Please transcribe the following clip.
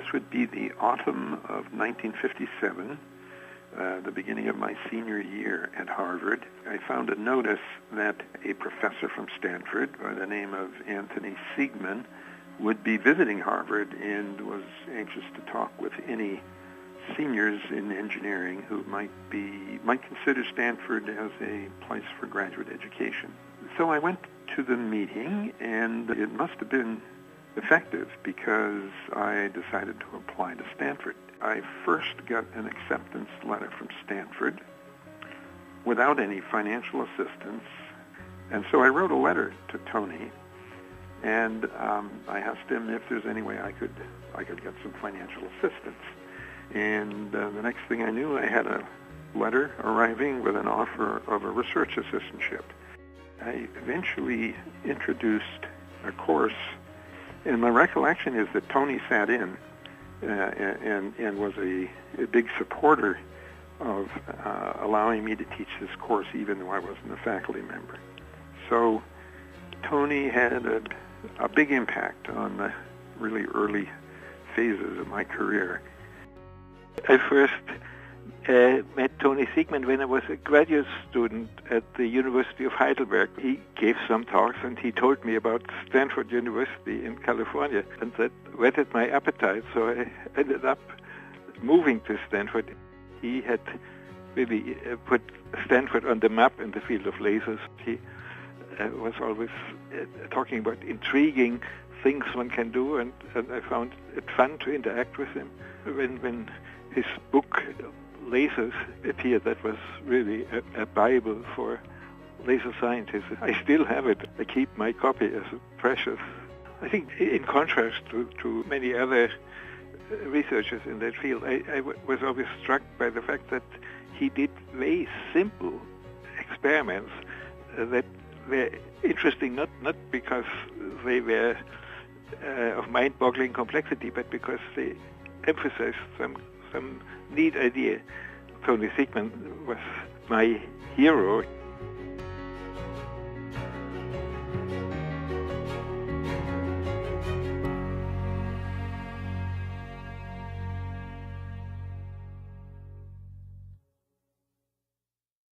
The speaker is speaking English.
This would be the autumn of 1957, the beginning of my senior year at Harvard. I found a notice that a professor from Stanford by the name of Anthony Siegman would be visiting Harvard and was anxious to talk with any seniors in engineering who might consider Stanford as a place for graduate education. So I went to the meeting, and it must have been effective because I decided to apply to Stanford. I first got an acceptance letter from Stanford without any financial assistance, and so I wrote a letter to Tony, and I asked him if there's any way I could get some financial assistance. And the next thing I knew, I had a letter arriving with an offer of a research assistantship. I eventually introduced a course, and my recollection is that Tony sat in and was a big supporter of allowing me to teach this course even though I wasn't a faculty member. So Tony had a big impact on the really early phases of my career. I first met Tony Siegman when I was a graduate student at the University of Heidelberg. He gave some talks and he told me about Stanford University in California, and that whetted my appetite, so I ended up moving to Stanford. He had really put Stanford on the map in the field of lasers. He was always talking about intriguing things one can do, and I found it fun to interact with him. When his book Lasers appeared, that was really a Bible for laser scientists. I still have it. I keep my copy as precious. I think in contrast to many other researchers in that field, I was always struck by the fact that he did very simple experiments that were interesting, not because they were of mind-boggling complexity, but because they emphasized some neat idea. Tony Siegman was my hero.